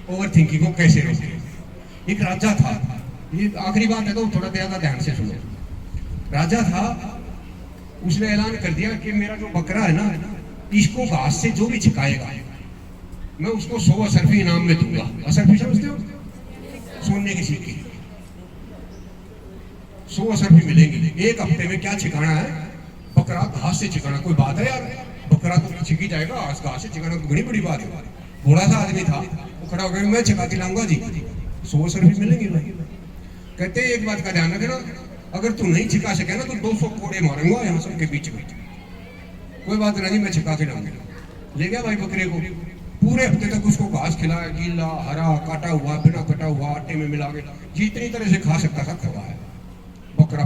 Over thinking को कैसे रोके। एक राजा था, ये आखिरी बात है तो थोड़ा ज्यादा ध्यान से सुनो। राजा था, उसने ऐलान कर दिया कि मेरा जो बकरा है ना, इसको घास से जो भी छिकाएगा मैं उसको 100 असरफी इनाम में दूंगा। असरफी समझते हो? सोने की सिक्के। 100 असरफी मिलेंगे। एक हफ्ते में क्या छिकाना है? बकरा घास से छिकाना। कोई बात है यार, बकरा तो छिकी जाएगा, घास से छिकाना तो बड़ी बड़ी बात है। बूढ़ा सा आदमी था, वो खड़ा हो गया, मैं छिका के लाऊंगा जी, 100 असरफी मिलेंगे भाई। कहते एक बात का ध्यान रखना, अगर तू नहीं छिका सके ना तो 200 कोड़े मारूंगा यहाँ सबके बीच में। कोई बात नहीं, मैं छिका के लाऊंगा। ले गया भाई बकरे को, पूरे हफ्ते तक उसको घास खिलाया, गीला हरा काटा हुआ बिना कटा हुआ आटे में मिला के जितनी तरह से खा सकता था खवाया। बकरा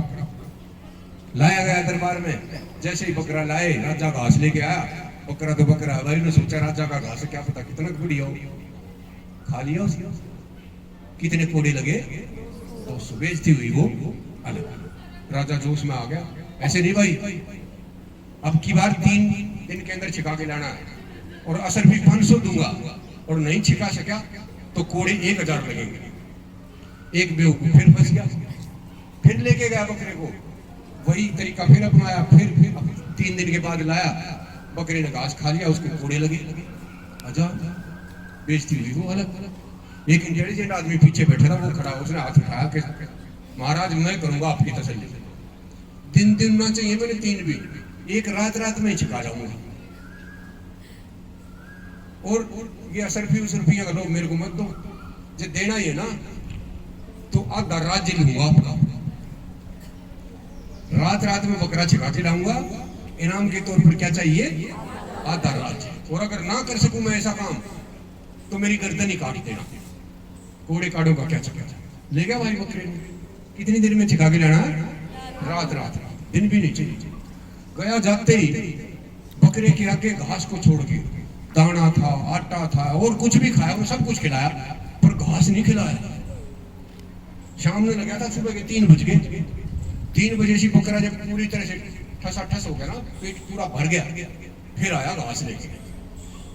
लाया गया दरबार में। जैसे ही बकरा लाए, राजा घास लेके आया। बकरा तो बकरा है भाई ने सोचा राजा का घास क्या पता कितना बढ़िया हो। खा लिया उसने। कितने कोड़े लगे? तो बेइज्जती हुई वो अलग। राजा जोश में आ गया, ऐसे नहीं भाई, अब की बार 3 दिन के अंदर छिका के लाना है और असर भी 500 दूंगा, और नहीं छिका सका तो कोड़े 1000 लगेंगे। एक बेवकूफ फिर फंस गया, फिर लेके गया बकरे को, वही तरीका फिर अपनाया। फिर 3 दिन के बाद लाया, बकरे ने घास खा लिया, उसको कोड़े लगे। अच्छा, बेइज्जती हुई वो अलग। एक इंटेलिजेंट आदमी पीछे बैठा था, वो खड़ा, उसने हाथ उठाया कि महाराज मैं करूंगा आपकी तसल्ली। दिन ना चाहिए मैंने 3 भी, एक रात में ही छिका जाऊंगा। और ये असरफी अगर लोग मेरे को मत दो, जो देना ही है ना तो आधा राज्य लूंगा आपका। रात में बकरा छिका के लाऊंगा, इनाम के तौर पर क्या चाहिए? आधा राज्य। और अगर ना कर सकूं मैं ऐसा काम तो मेरी गर्दन ही काट देना। कोड़े काटों का क्या चक्कर। ले गया भाई बकरे ने। कितनी देर में छिका के लाना है? रात, दिन भी नहीं चाहिए। गया, जाते ही बकरे के आगे घास को छोड़ के, दाना था, आटा था और कुछ भी खाया, वो सब कुछ खिलाया, पर घास नहीं खिलाया। शाम में लगा था, सुबह के 3 बज गए। 3 बजे से बकरा जब पूरी तरह से ठस हो गया ना, पेट पूरा भर गया, फिर आया घास लेके।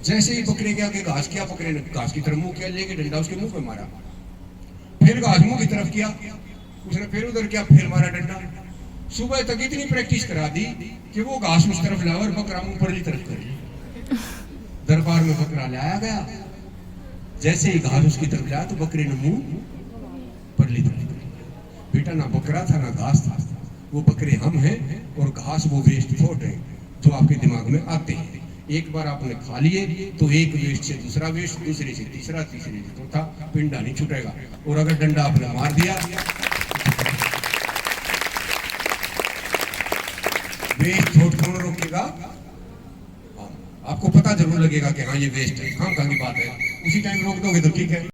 जैसे ही बकरे के आगे घास किया, बकरे ने घास की तरफ मुंह किया, लेके डंडा उसके मुंह पे मारा। फिर घास मुंह की तरफ किया, उसने फिर उधर किया, फिर मारा डंडा। सुबह तक इतनी प्रैक्टिस करा दी कि वो घास उस तरफ लाया और बकरा मुंह परली तरफ कर। दरबार में बकरा लाया गया, जैसे ही घास उसकी तरफ लाया तो बकरे ने मुंह परली तरफ कर। बेटा ना बकरा था ना घास था, वो बकरे हम हैं और घास वो वेस्ट थॉट है जो आपके दिमाग में आते हैं। एक बार आपने खा लिए तो एक वेस्ट से दूसरा वेस्ट, दूसरे से तीसरा, तीसरे से चौथा, पिंडा नहीं छूटेगा। और अगर डंडा आपने मार दिया, वेस्ट थॉट कौन रोकेगा? आपको पता जरूर लगेगा कि हाँ ये वेस्ट है, काम की बात है, उसी टाइम रोक दोगे तो ठीक है।